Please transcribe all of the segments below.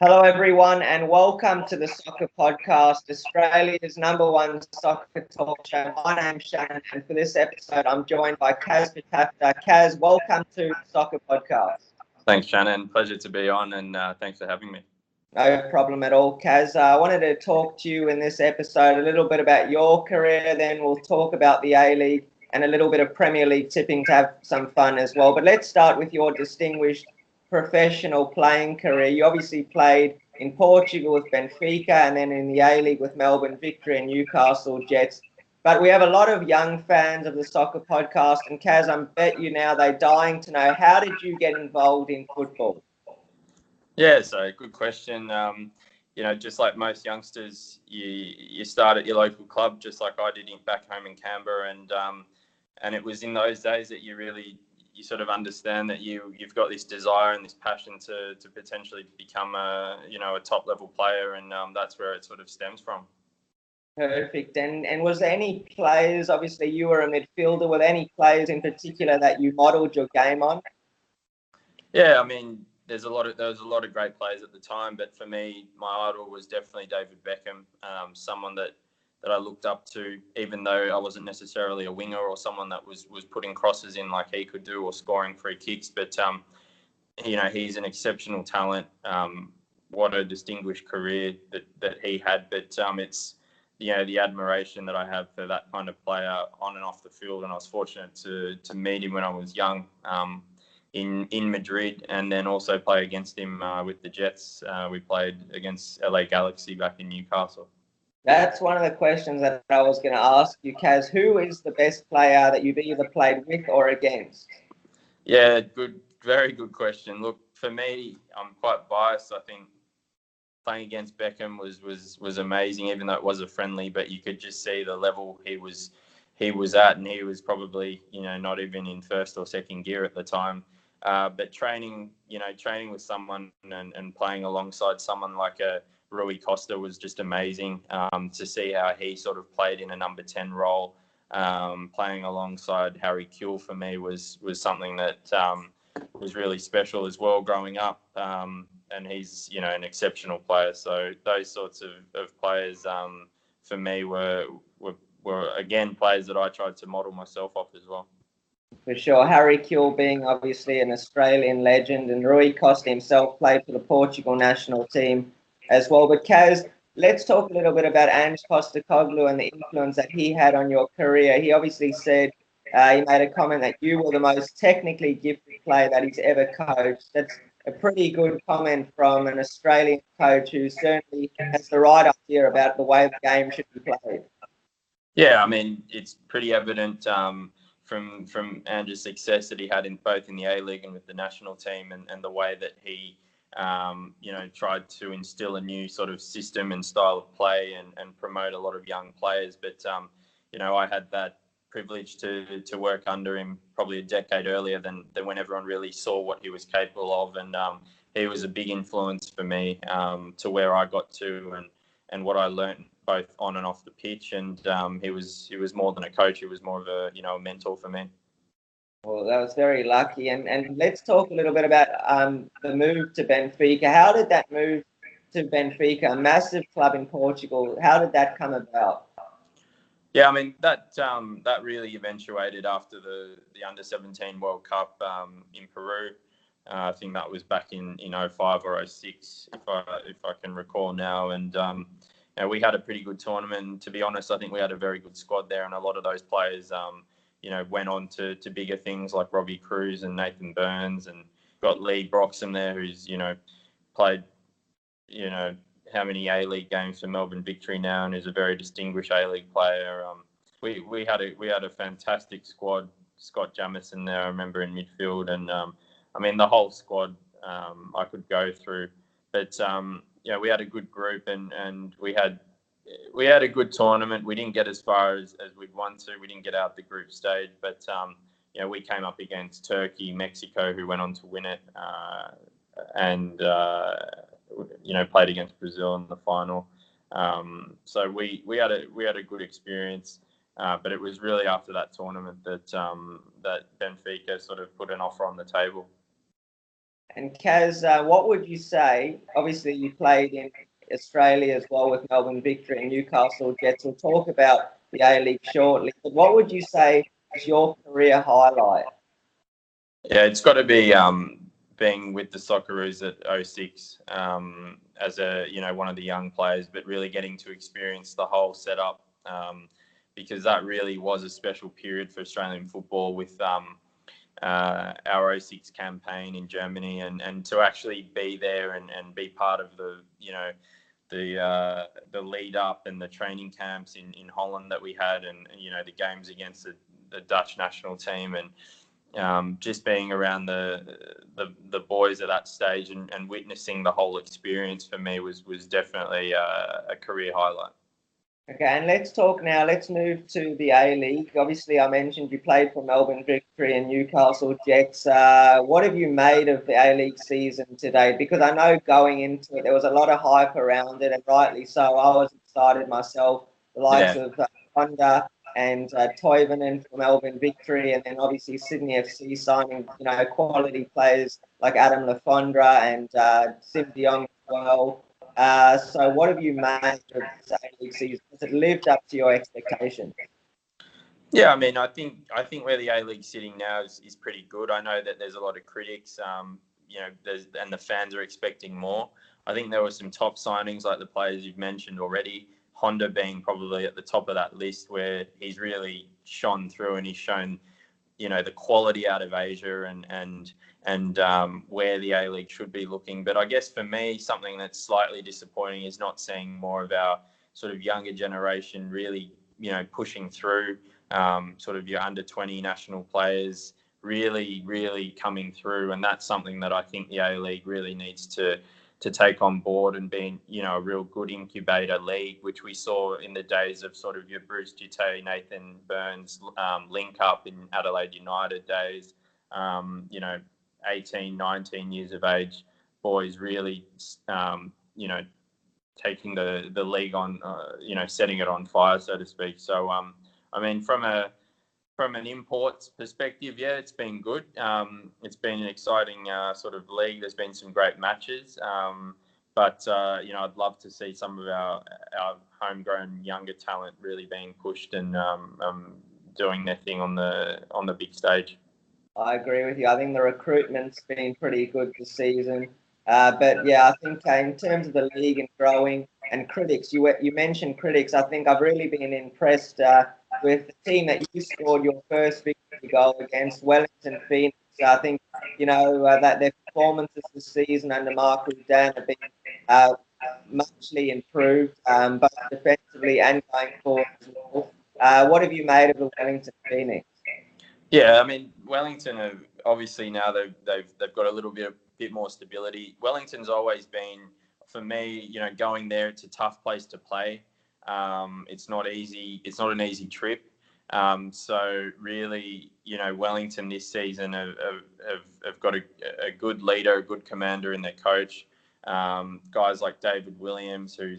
Hello, everyone, and welcome to the Soccer Podcast, Australia's #1 soccer talk show. My name's Shannon, and for this episode, I'm joined by Kaz Patafta. Kaz, welcome to the Soccer Podcast. Thanks, Shannon. Pleasure to be on, and thanks for having me. No problem at all, Kaz. I wanted to talk to you in this episode a little bit about your career, then we'll talk about the A-League and a little bit of Premier League tipping to have some fun as well. But let's start with your distinguished professional playing career. You obviously played in Portugal with Benfica and then in the A-League with Melbourne Victory and Newcastle Jets. But we have a lot of young fans of the Soccer Podcast, and Kaz, I bet you now they're dying to know, how did you get involved in football? Yeah, so good question. Just like most youngsters, you start at your local club, just like I did back home in Canberra, and it was in those days that you sort of understand that you've got this desire and this passion to potentially become a top level player, and that's where it sort of stems from. Perfect. And was there any players, obviously you were a midfielder, were there any players in particular that you modelled your game on? Yeah, I mean, there was a lot of great players at the time, but for me, my idol was definitely David Beckham, someone that I looked up to, even though I wasn't necessarily a winger or someone that was putting crosses in like he could do or scoring free kicks. But, he's an exceptional talent. What a distinguished career that he had. But it's, the admiration that I have for that kind of player on and off the field. And I was fortunate to meet him when I was young in Madrid, and then also play against him with the Jets. We played against LA Galaxy back in Newcastle. That's one of the questions that I was going to ask you, Kaz. Who is the best player that you've either played with or against? Yeah, very good question. Look, for me, I'm quite biased. I think playing against Beckham was amazing, even though it was a friendly, but you could just see the level he was at, and he was probably, not even in first or second gear at the time. But training with someone and playing alongside someone like a Rui Costa was just amazing. To see how he sort of played in a number 10 role, playing alongside Harry Kewell for me was something that was really special as well growing up. And he's, an exceptional player. So those sorts of players for me were again players that I tried to model myself off as well. For sure. Harry Kewell being obviously an Australian legend, and Rui Costa himself played for the Portugal national team as well. But Kaz, let's talk a little bit about Ange Postecoglou and the influence that he had on your career. He obviously said, he made a comment that you were the most technically gifted player that he's ever coached. That's a pretty good comment from an Australian coach who certainly has the right idea about the way the game should be played. Yeah, I mean, it's pretty evident from Ange's success that he had in both in the A-League and with the national team, and the way that he tried to instill a new sort of system and style of play and promote a lot of young players. But, I had that privilege to work under him probably a decade earlier than when everyone really saw what he was capable of. And he was a big influence for me to where I got to and what I learned both on and off the pitch. And he was more than a coach. He was more of a mentor for me. Well, that was very lucky. And let's talk a little bit about the move to Benfica. How did that move to Benfica, a massive club in Portugal, how did that come about? Yeah, I mean, that really eventuated after the Under-17 World Cup in Peru. I think that was back in 05 or 06, if I can recall now. And we had a pretty good tournament. To be honest, I think we had a very good squad there, and a lot of those players went on to bigger things like Robbie Cruz and Nathan Burns, and got Lee Broxham there, who's played how many A-League games for Melbourne Victory now, and is a very distinguished A-League player. We had a fantastic squad. Scott Jamieson there, I remember, in midfield, and I mean the whole squad I could go through, but we had a good group, and we had a good tournament. We didn't get as far as we'd want to. We didn't get out the group stage, but we came up against Turkey, Mexico, who went on to win it, and played against Brazil in the final. So we had a good experience, but it was really after that tournament that Benfica sort of put an offer on the table. And Kaz, what would you say? Obviously, you played in Australia as well with Melbourne Victory and Newcastle Jets. We'll talk about the A-League shortly. But what would you say is your career highlight? Yeah, it's got to be being with the Socceroos at 06 as one of the young players, but really getting to experience the whole setup because that really was a special period for Australian football with our 06 campaign in Germany, and to actually be there and be part of the lead up and the training camps in Holland that we had, and the games against the Dutch national team, and just being around the boys at that stage and witnessing the whole experience for me was definitely a career highlight. Okay, and let's talk now. Let's move to the A-League. Obviously, I mentioned you played for Melbourne Victory and Newcastle Jets. What have you made of the A-League season today? Because I know going into it, there was a lot of hype around it, and rightly so. I was excited myself. The likes of Honda and Toivonen for Melbourne Victory, and then obviously Sydney F.C. signing, quality players like Adam Lafondra and Sim de Jong as well. So what have you made of this A-League season? Has it lived up to your expectations? Yeah, I mean, I think where the A-League's sitting now is pretty good. I know that there's a lot of critics, and the fans are expecting more. I think there were some top signings like the players you've mentioned already. Honda being probably at the top of that list, where he's really shone through and he's shown, the quality out of Asia and where the A-League should be looking. But I guess for me, something that's slightly disappointing is not seeing more of our sort of younger generation really, pushing through, sort of your under 20 national players really, really coming through. And that's something that I think the A-League really needs to take on board and being, a real good incubator league, which we saw in the days of sort of your Bruce Dutte, Nathan Burns link up in Adelaide United days, 18, 19 years of age boys really, taking the league on, setting it on fire, so to speak. So, I mean, from an imports perspective, yeah, it's been good. It's been an exciting sort of league. There's been some great matches, but I'd love to see some of our homegrown younger talent really being pushed and doing their thing on the big stage. I agree with you. I think the recruitment's been pretty good this season. But yeah, I think in terms of the league and growing and critics, you mentioned critics. I think I've really been impressed with the team that you scored your first victory goal against, Wellington Phoenix. I think, that their performances this season under Mark Rudan have been muchly improved, both defensively and going forward as well. What have you made of the Wellington Phoenix? Yeah, I mean, Wellington have obviously now they've got a little bit more stability. Wellington's always been, for me, going there, it's a tough place to play. It's not easy. It's not an easy trip. So really, Wellington this season have got a good leader, a good commander in their coach. Guys like David Williams, who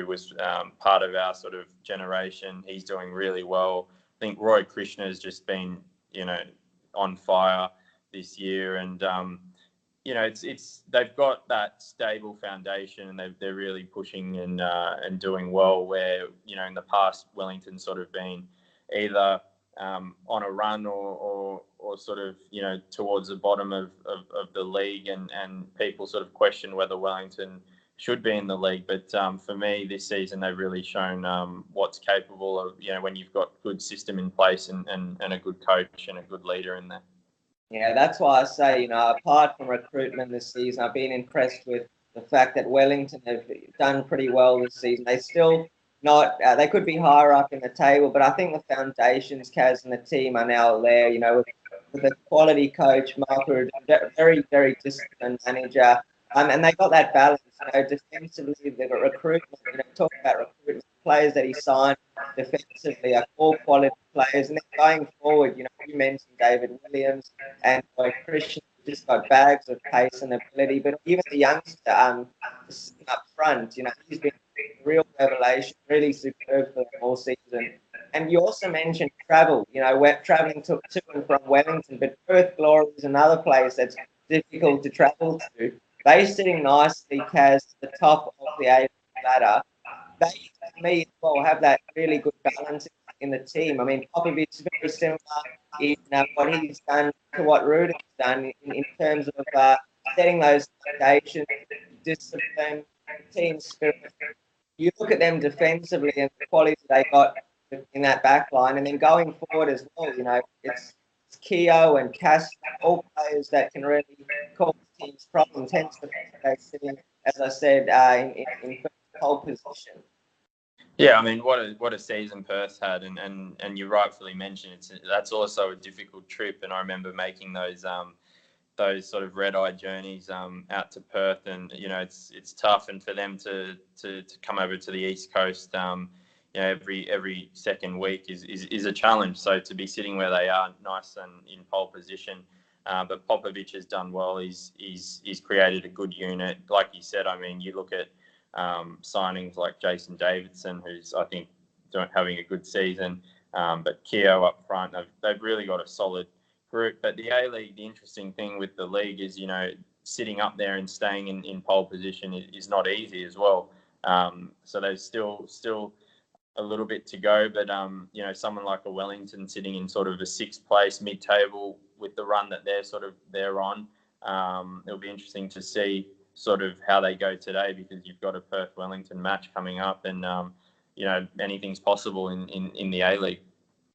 was part of our sort of generation. He's doing really well. I think Roy Krishna has just been, on fire this year, and it's they've got that stable foundation, and they're really pushing and doing well. Where in the past, Wellington's sort of been either on a run or sort of towards the bottom of the league, and people sort of question whether Wellington should be in the league. But for me, this season they've really shown what's capable of, when you've got good system in place and a good coach and a good leader in there. Yeah, that's why I say, apart from recruitment this season, I've been impressed with the fact that Wellington have done pretty well this season. They still not, they could be higher up in the table, but I think the foundations, Kaz, and the team are now there, with a quality coach, Mark, very, very disciplined manager. And they got that balance, defensively, they've got recruitment, talk about recruitment, players that he signed defensively are all quality players. And then going forward, you mentioned David Williams and Christian just got bags of pace and ability, but even the youngster up front, he's been a real revelation, really superb for them all season. And you also mentioned travel, we're travelling to and from Wellington, but Perth Glory is another place that's difficult to travel to. They sitting nicely, Kaz, at the top of the A ladder. They, to me, as well, have that really good balance in the team. I mean, Popovic is very similar in what he's done to what Ruden's done in terms of setting those foundations, discipline, team spirit. You look at them defensively and the quality they got in that back line, and then going forward as well, it's Keogh and Cass, all players that can really cause teams problems. Hence the fact they're sitting, as I said, in pole position. Yeah, I mean, what a season Perth had, and you rightfully mentioned that's also a difficult trip. And I remember making those sort of red-eye journeys out to Perth, and it's tough. And for them to come over to the East Coast, every second week is a challenge. So to be sitting where they are, nice and in pole position. But Popovic has done well. He's created a good unit. Like you said, I mean, you look at signings like Jason Davidson, who's I think having a good season, but Keogh up front, they've really got a solid group. But the A-League, the interesting thing with the league is, sitting up there and staying in pole position is not easy as well. So there's still a little bit to go, but someone like a Wellington sitting in sort of a sixth place mid-table with the run that they're on, it'll be interesting to see sort of how they go today, because you've got a Perth Wellington match coming up, and anything's possible in the A-League.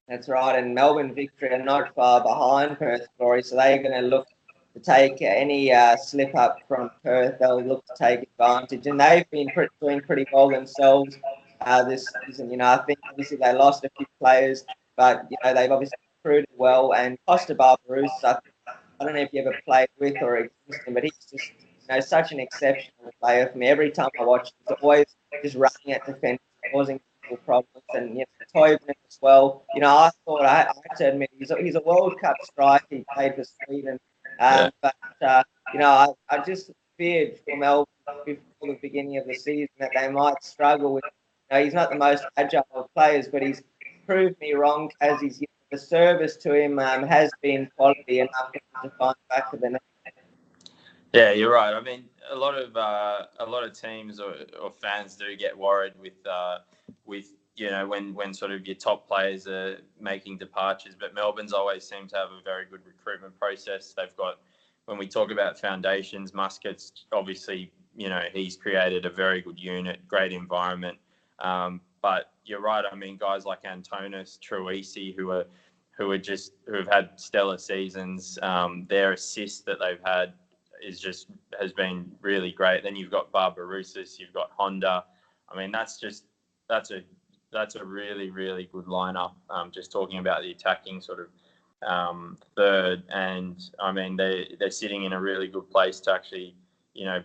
That's right, and Melbourne Victory are not far behind Perth Glory, so they're going to look to take any slip up from Perth. They'll look to take advantage, and they've been doing pretty well themselves this season. I think obviously they lost a few players, but they've obviously recruited well. And Costa Barbarousse, I don't know if you ever played with or against him, but he's just such an exceptional player for me. Every time I watch him, he's always just running at defence, causing people problems, and Toivonen as well. I thought I had to admit he's a World Cup striker. He played for Sweden, but I just feared for Melbourne before the beginning of the season that they might struggle with. He's not the most agile of players, but he's proved me wrong, as the service to him has been quality enough to find back to the net. Yeah, you're right. I mean, a lot of teams or fans do get worried with when sort of your top players are making departures. But Melbourne's always seemed to have a very good recruitment process. They've got, when we talk about foundations, Muscat's obviously, he's created a very good unit, great environment. But you're right. I mean, guys like Antonis, Truisi, who have had stellar seasons. Their assist that they've had has been really great. Then you've got Barbarousse, you've got Honda. I mean, that's a really, really good lineup. Just talking about the attacking sort of third, and I mean they're sitting in a really good place to actually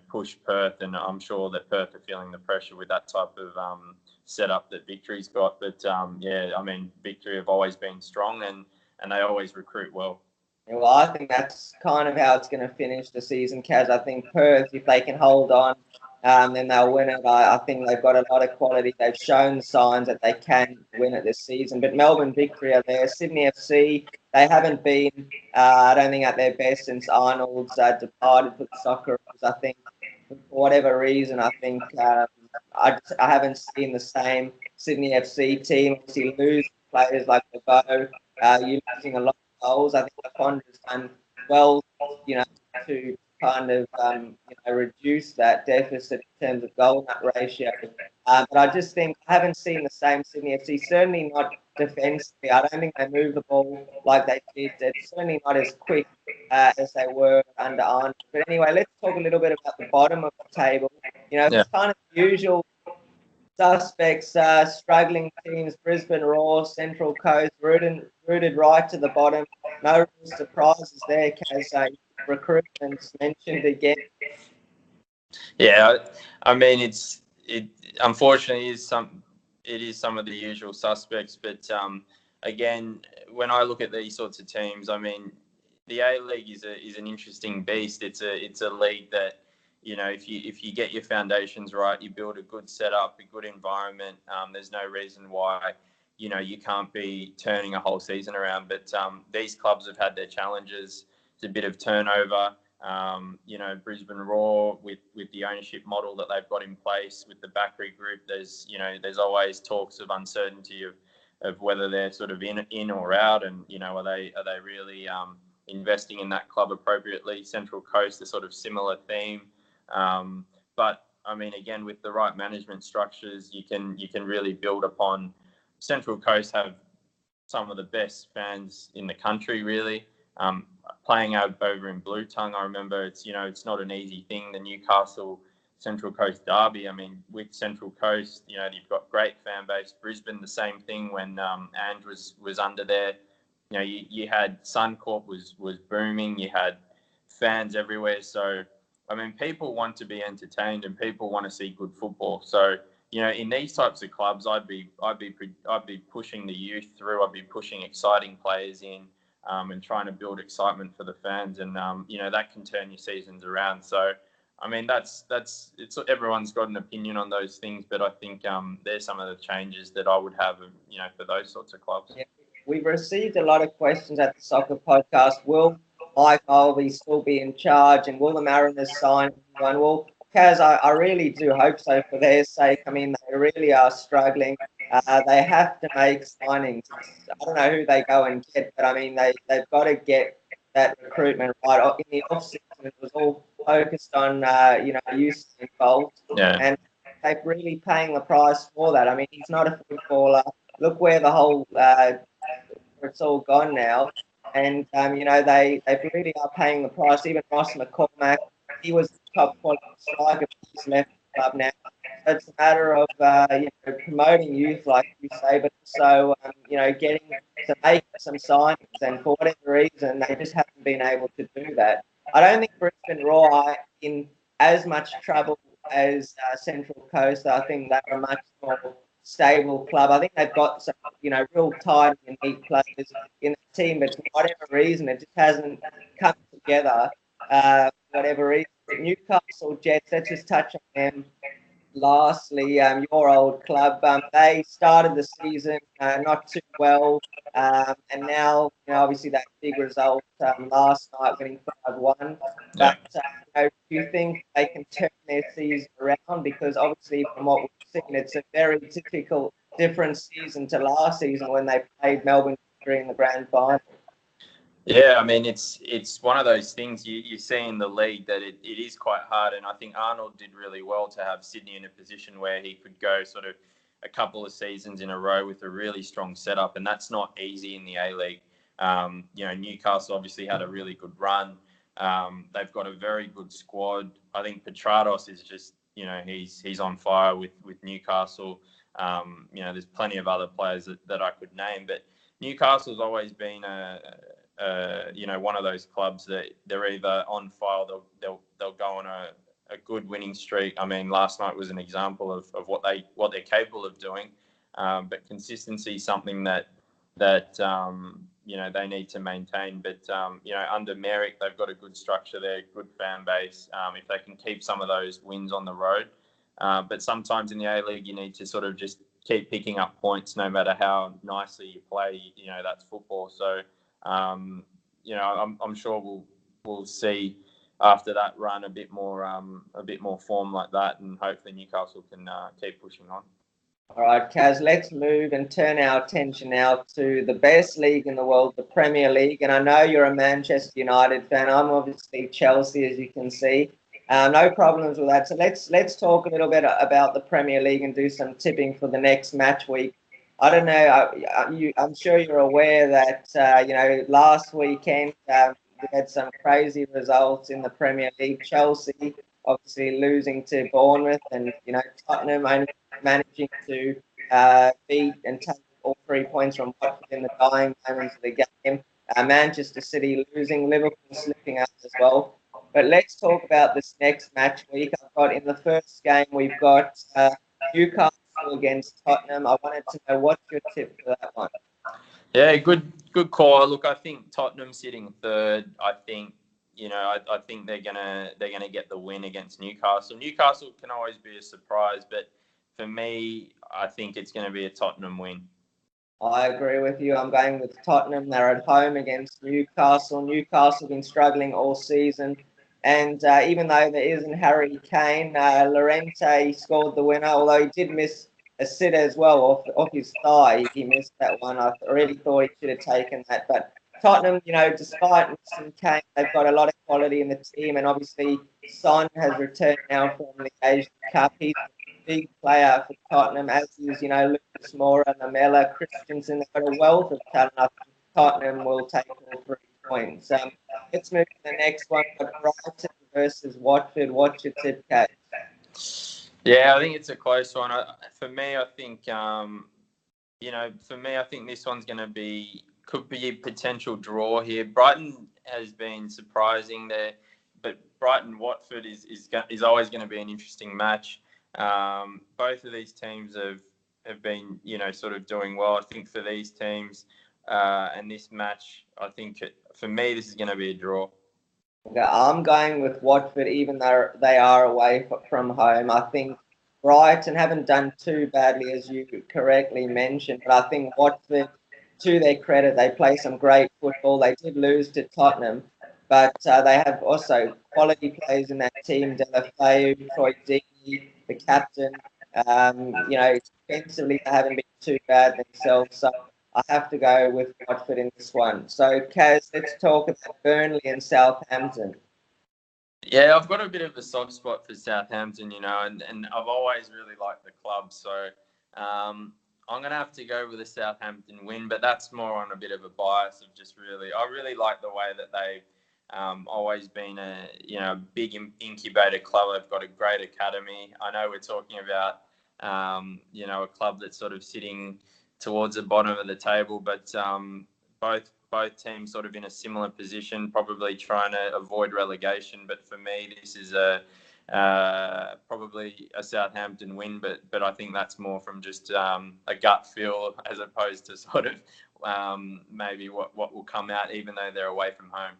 push Perth, and I'm sure that Perth are feeling the pressure with that type of setup that Victory's got. But I mean, Victory have always been strong, and they always recruit well. Well, I think that's kind of how it's going to finish the season, Kaz. I think Perth, if they can hold on, then they'll win it. I think they've got a lot of quality. They've shown signs that they can win it this season. But Melbourne Victory are there. Sydney FC, they haven't been, I don't think, at their best since Arnold's departed for the Socceroos. I think, for whatever reason, I think I haven't seen the same Sydney FC team. Obviously, lose players like Lebeau, you're losing a lot of goals. I think the Fonda's done well, to kind of reduce that deficit in terms of goal nut ratio. But I just think I haven't seen the same Sydney FC. Certainly not defensively. I don't think they move the ball like they did. It's certainly not as quick as they were under Arnold. But anyway, let's talk a little bit about the bottom of the table. It's kind of the usual suspects, struggling teams, Brisbane Roar, Central Coast, rooted right to the bottom. No real surprises there, Kaz. Recruitment's mentioned again. Yeah, I mean, it unfortunately is some of the usual suspects, but again, when I look at these sorts of teams, I mean, the A-League is an interesting beast. It's a league that, if you get your foundations right, you build a good setup, a good environment. There's no reason why you can't be turning a whole season around. But these clubs have had their challenges. It's a bit of turnover. Brisbane Roar with the ownership model that they've got in place with the Bakri Group. There's always talks of uncertainty of whether they're sort of in or out, and are they really investing in that club appropriately. Central Coast, a sort of similar theme, but I mean, again, with the right management structures, you can really build upon. Central Coast have some of the best fans in the country, really. Playing out over in Blue Tongue, I remember it's not an easy thing. The Newcastle Central Coast derby. I mean, with Central Coast, you've got great fan base. Brisbane, the same thing when Ange was under there. You had Suncorp was booming. You had fans everywhere. So, I mean, people want to be entertained and people want to see good football. So, in these types of clubs, I'd be pushing the youth through. I'd be pushing exciting players in, and trying to build excitement for the fans, and that can turn your seasons around. So, I mean, it's everyone's got an opinion on those things, but I think there's some of the changes that I would have, for those sorts of clubs. Yeah. We've received a lot of questions at the Soccer Podcast. Will Mike Olvey still be in charge, and will the Mariners sign anyone? Well, Kaz, I really do hope so for their sake. I mean, they really are struggling. They have to make signings. I don't know who they go and get, but I mean, they've got to get that recruitment right. In the off-season, it was all focused on, youth involved. Yeah. And they're really paying the price for that. I mean, he's not a footballer. Look where the whole it's all gone now, and they really are paying the price. Even Ross McCormack, he was top quality striker, he's left the club now. So it's a matter of promoting youth, like you say, but also getting to make some signings. And for whatever reason, they just haven't been able to do that. I don't think Brisbane Roar are in as much trouble as Central Coast. I think they're a much more stable club. I think they've got some, real tight and neat players in the team, but for whatever reason, it just hasn't come together. Whatever reason, Newcastle Jets. Let's just touch on them. Lastly, your old club. They started the season not too well, and now obviously that big result last night, winning 5-1. But do you think they can turn their season around? Because obviously, from what we've seen, it's a very different season to last season when they played Melbourne Victory in the grand final. Yeah, I mean, it's one of those things you see in the league that it is quite hard, and I think Arnold did really well to have Sydney in a position where he could go sort of a couple of seasons in a row with a really strong setup, and that's not easy in the A-League. Newcastle obviously had a really good run. They've got a very good squad. I think Petrados is just, he's on fire with Newcastle. There's plenty of other players that I could name, but Newcastle's always been one of those clubs that they're either on fire, they'll go on a good winning streak. I mean, last night was an example of what they're capable of doing, but consistency is something that they need to maintain. But under Merrick, they've got a good structure there, good fan base. If they can keep some of those wins on the road, but sometimes in the A-League you need to sort of just keep picking up points no matter how nicely you play. That's football. So. I'm sure we'll see after that run a bit more form like that, and hopefully Newcastle can keep pushing on. All right, Kaz, let's move and turn our attention now to the best league in the world, the Premier League. And I know you're a Manchester United fan. I'm obviously Chelsea, as you can see. No problems with that. So let's talk a little bit about the Premier League and do some tipping for the next match week. I don't know. I'm sure you're aware that last weekend we had some crazy results in the Premier League. Chelsea obviously losing to Bournemouth, and Tottenham only managing to beat and take all 3 points from Watford in the dying moments of the game. Manchester City losing, Liverpool slipping up as well. But let's talk about this next match week. I've got in the first game we've got Newcastle against Tottenham. I wanted to know what's your tip for that one. Yeah, good call. Look, I think Tottenham sitting third. I think I think they're gonna get the win against Newcastle. Newcastle can always be a surprise, but for me, I think it's going to be a Tottenham win. I agree with you. I'm going with Tottenham. They're at home against Newcastle. Newcastle have been struggling all season. And even though there isn't Harry Kane, Llorente scored the winner, although he did miss a sitter as well off his thigh. He missed that one. I really thought he should have taken that. But Tottenham, despite missing Kane, they've got a lot of quality in the team. And obviously, Son has returned now from the Asian Cup. He's a big player for Tottenham, as is, Lucas Moura, Lamela, Christensen. They've got a wealth of talent. I think Tottenham will take all 3 points. Let's move to the next one. Brighton versus Watford. What's your tip, Kaz? Yeah, I think it's a close one. For me, I think this one's could be a potential draw here. Brighton has been surprising there, but Brighton Watford is always going to be an interesting match. Both of these teams have been sort of doing well. I think for these teams and this match, I think for me this is going to be a draw. Okay, I'm going with Watford, even though they are away from home. I think Brighton haven't done too badly, as you correctly mentioned, but I think Watford, to their credit, they play some great football. They did lose to Tottenham, but they have also quality players in that team. Delafeu, Troy Deeney, the captain. Defensively, they haven't been too bad themselves. So I have to go with Watford in this one. So, Kaz, let's talk about Burnley and Southampton. Yeah, I've got a bit of a soft spot for Southampton, and I've always really liked the club. So I'm going to have to go with a Southampton win, but that's more on a bit of a bias of I really like the way that they've always been a big incubator club. They've got a great academy. I know we're talking about, a club that's sort of sitting towards the bottom of the table, but both teams sort of in a similar position, probably trying to avoid relegation. But for me, this is probably a Southampton win, but I think that's more from just a gut feel as opposed to sort of maybe what will come out, even though they're away from home.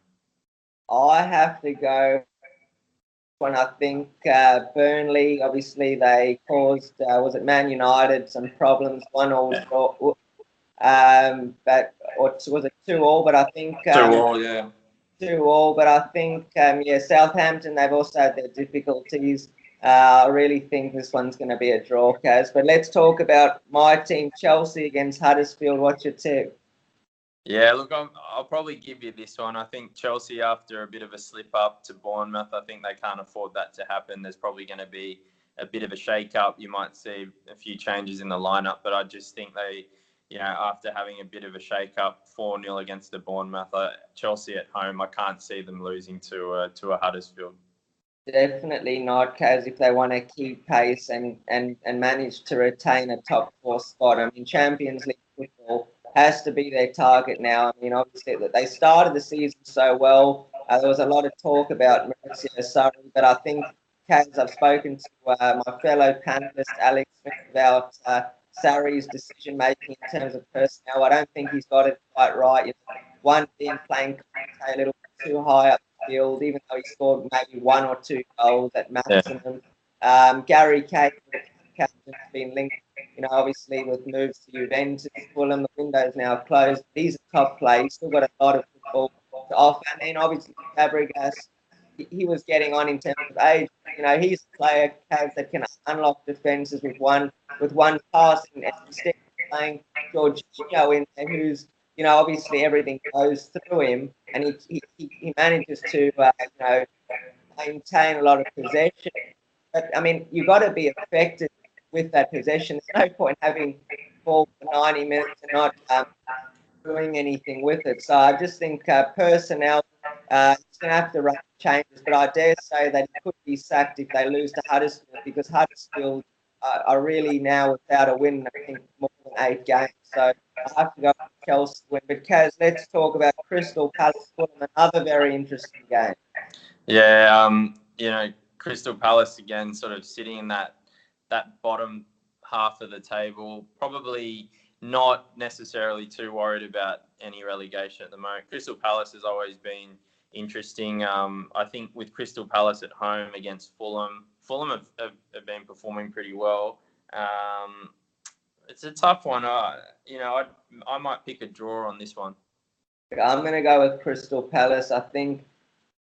I have to go when I think Burnley, obviously they caused, was it Man United, some problems, 1-1 draw, but or was it 2-2? But I think 2-2, yeah. 2-2, but I think Southampton, they've also had their difficulties. I really think this one's going to be a draw, Kaz. But let's talk about my team, Chelsea against Huddersfield. What's your tip? Yeah, look, I'll probably give you this one. I think Chelsea, after a bit of a slip up to Bournemouth, I think they can't afford that to happen. There's probably going to be a bit of a shake-up. You might see a few changes in the lineup, but I just think they, after having a bit of a shake-up, 4-0 against the Bournemouth, Chelsea at home, I can't see them losing to a Huddersfield. Definitely not, Kaz, if they want to keep pace and manage to retain a top 4 spot. I mean, Champions League football has to be their target now. I mean, obviously, that they started the season so well. There was a lot of talk about Maurizio Sarri, but I think, Kaz, I've spoken to my fellow panelist, Alex Smith, about Sarri's decision-making in terms of personnel. I don't think he's got it quite right. One thing, playing Conte a little bit too high up the field, even though he scored maybe 1 or 2 goals at maximum. Yeah. Gary Cahill, captain's been linked, obviously with moves to Juventus, Fulham. The window's now closed. He's a top player. He's still got a lot of football to offer. And then obviously Fabregas, he was getting on in terms of age. He's a player that can unlock defences with one pass, and instead of playing Jorginho in there, who's obviously everything goes through him, and he manages to maintain a lot of possession. But I mean, you've got to be effective with that possession. There's no point having ball for 90 minutes and not doing anything with it. So I just think personnel, he's going to have to run changes. But I dare say that he could be sacked if they lose to Huddersfield, because Huddersfield are really now without a win, I think, more than 8 games. So I have to go with Chelsea win. But Kaz, let's talk about Crystal Palace, another very interesting game. Yeah, Crystal Palace again, sort of sitting in that bottom half of the table, probably not necessarily too worried about any relegation at the moment. Crystal Palace has always been interesting. I think with Crystal Palace at home against Fulham have been performing pretty well. It's a tough one. I might pick a draw on this one. I'm going to go with Crystal Palace. I think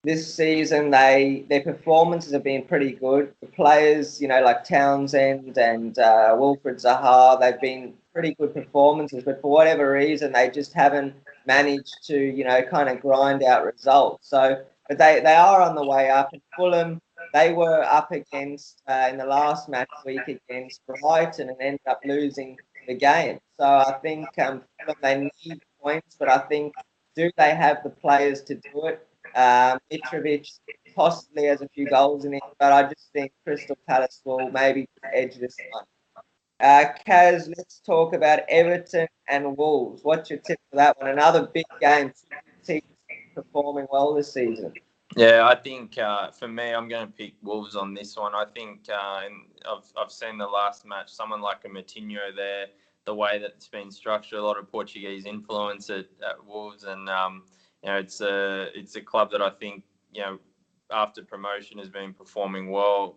this season, their performances have been pretty good. The players, like Townsend and Wilfred Zaha, they've been pretty good performances, but for whatever reason, they just haven't managed to, kind of grind out results. So, but they are on the way up. And Fulham, they were up against in the last match week against Brighton and ended up losing the game. So I think Fulham, they need points, but I think, do they have the players to do it? Mitrovic possibly has a few goals in it, but I just think Crystal Palace will maybe edge this one. Kaz, let's talk about Everton and Wolves. What's your tip for that one? Another big game. Two teams performing well this season. Yeah, I think for me, I'm going to pick Wolves on this one. I think I've seen the last match, someone like a Moutinho there, the way that it's been structured, a lot of Portuguese influence at Wolves, and it's a club that I think after promotion has been performing well.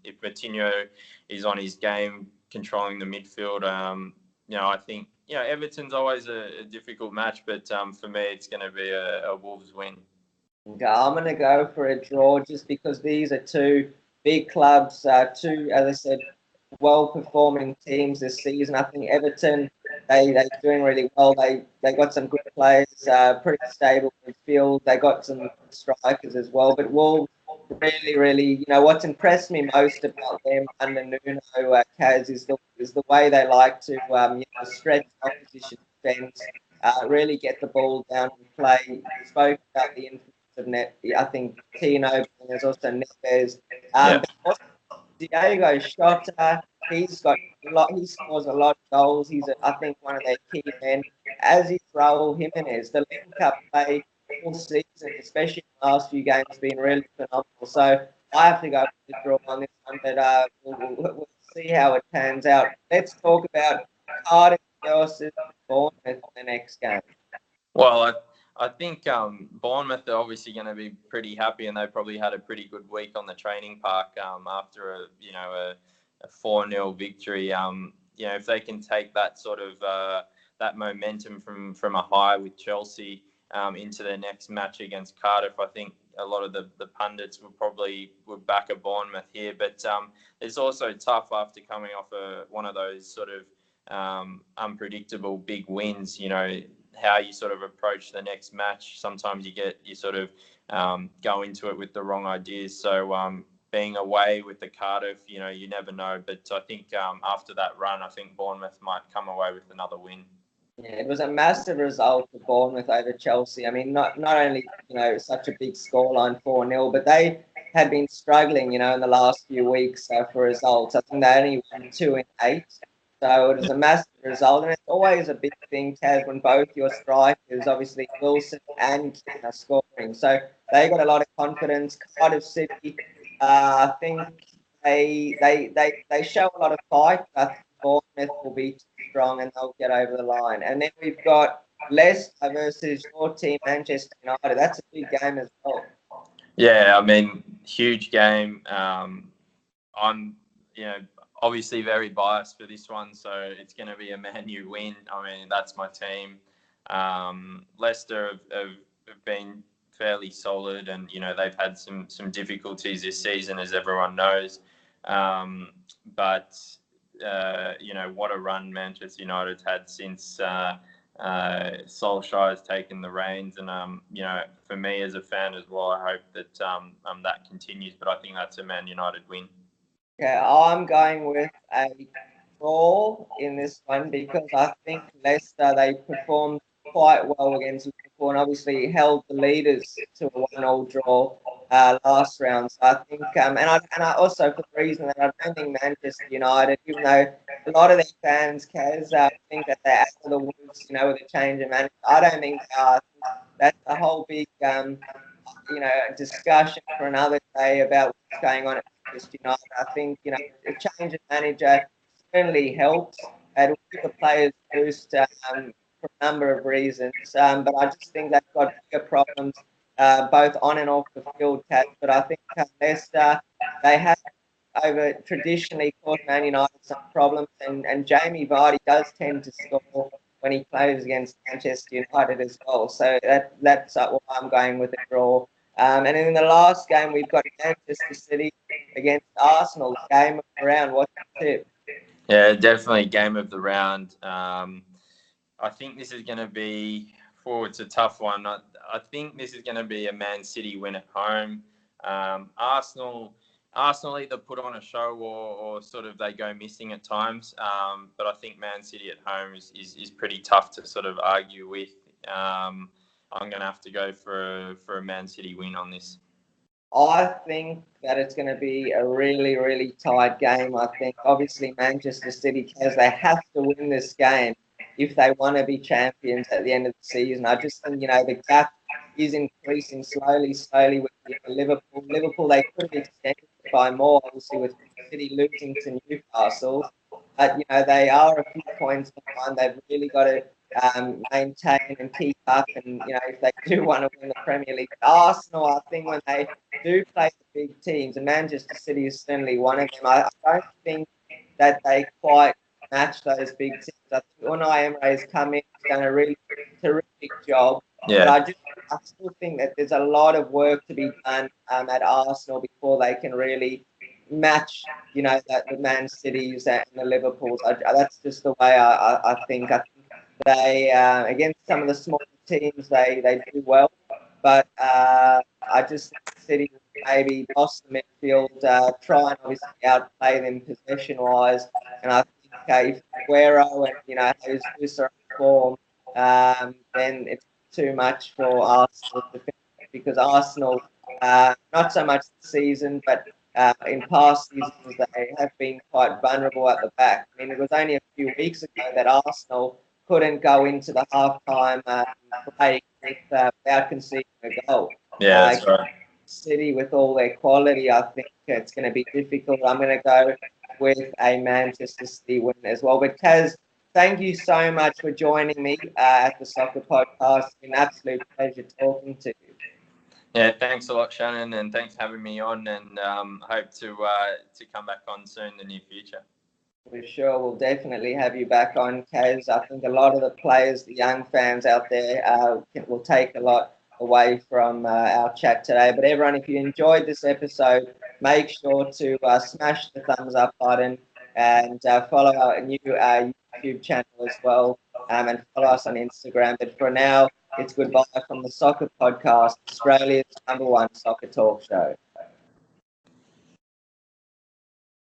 If Moutinho is on his game, controlling the midfield, I think Everton's always a difficult match, but for me, it's going to be a Wolves win. I'm going to go for a draw just because these are two big clubs, two, as I said, well-performing teams this season. I think Everton, they're doing really well. They got some good players, pretty stable midfield. They got some strikers as well. But Wolves, really, really, what's impressed me most about them under Nuno Kaz is the way they like to stretch opposition defence, really get the ball down and play. You spoke about the influence of I think Tino, there's also Neves. Diego Shota, he's got a lot. He scores a lot of goals. I think, one of their key men. As is Raul Jimenez, the link-up play all season, especially in the last few games, has been really phenomenal. So I have to go with the draw on this one, but we'll see how it turns out. Let's talk about Cardiff versus Bournemouth in the next game. Well, I think Bournemouth are obviously going to be pretty happy, and they probably had a pretty good week on the training park after a 4-0 victory. If they can take that sort of that momentum from a high with Chelsea into their next match against Cardiff, I think a lot of the pundits would back a Bournemouth here. But it's also tough after coming off one of those sort of unpredictable big wins. How you sort of approach the next match. Sometimes you sort of go into it with the wrong ideas. So being away with the Cardiff, you never know. But I think after that run, I think Bournemouth might come away with another win. Yeah, it was a massive result for Bournemouth over Chelsea. I mean, not only, such a big scoreline 4-0, but they had been struggling, in the last few weeks for results. I think they only won 2 in 8. So it was a massive result, and it's always a big thing, Kaz, when both your strikers, obviously Wilson and Keane, are scoring. So they got a lot of confidence. Cardiff City, I think they show a lot of fight. I think Bournemouth will be too strong and they'll get over the line. And then we've got Leicester versus your team, Manchester United. That's a big game as well. Yeah, I mean, huge game. I'm, obviously very biased for this one, so it's going to be a Man U win. I mean, that's my team. Leicester have been fairly solid, and they've had some difficulties this season, as everyone knows. But what a run Manchester United's had since Solskjaer has taken the reins, and for me as a fan as well, I hope that that continues. But I think that's a Man United win. Okay, I'm going with a draw in this one because I think Leicester, they performed quite well against Liverpool and obviously held the leaders to a 1-1 draw last round. So I think, and I also, for the reason that I don't think Manchester United, even though a lot of their fans, Kaz, think that they're out of the woods, with a change of manager, I don't think that's a whole big, discussion for another day about what's going on at Manchester United. I think, a change of manager certainly helps. It will give the players a boost for a number of reasons. But I just think they've got bigger problems both on and off the field, Kat. But I think Leicester, they have traditionally caused Man United some problems, and Jamie Vardy does tend to score when he plays against Manchester United as well. So that's what I'm going with a draw. And in the last game, we've got Manchester City against Arsenal. Game of the round. What's your tip? Yeah, definitely game of the round. I think this is going to be, it's a tough one. I think this is going to be a Man City win at home. Arsenal either put on a show or sort of they go missing at times. But I think Man City at home is pretty tough to sort of argue with. I'm going to have to go for a Man City win on this. I think that it's going to be a really, really tight game. I think obviously Manchester City, they have to win this game if they want to be champions at the end of the season. I just think, the gap is increasing slowly with Liverpool. Liverpool, they could have extended it by more, obviously, with City losing to Newcastle. But, they are a few points behind. They've really got to maintain and keep up. And, if they do want to win the Premier League. Arsenal, I think when they do play the big teams, and Manchester City is certainly one of them, I don't think that they quite match those big teams. I think Unai Emery's come in, he's done a really terrific job. Yeah. But I still think that there's a lot of work to be done at Arsenal before they can really match, the Man Cities and the Liverpools. That's just the way I think. I think they, against some of the smaller teams, they do well. But I just think City maybe lost the midfield, try and obviously outplay them possession-wise. And I think if Aguero and, Jesus are in form, then it's too much for Arsenal to finish, because Arsenal, not so much this season, but in past seasons, they have been quite vulnerable at the back. I mean, it was only a few weeks ago that Arsenal couldn't go into the half-time break without conceding a goal. Yeah, that's right. City, with all their quality, I think it's going to be difficult. I'm going to go with a Manchester City win as well. But Kaz, thank you so much for joining me at the Soccer Podcast. It's been an absolute pleasure talking to you. Yeah, thanks a lot, Shannon, and thanks for having me on. And hope to come back on soon in the near future. For sure, we'll definitely have you back on, Kaz. I think a lot of the players, the young fans out there, will take a lot away from our chat today. But everyone, if you enjoyed this episode, make sure to smash the thumbs up button and follow our new YouTube channel as well, and follow us on Instagram. But for now, it's goodbye from the Soccer Podcast, Australia's #1 soccer talk show.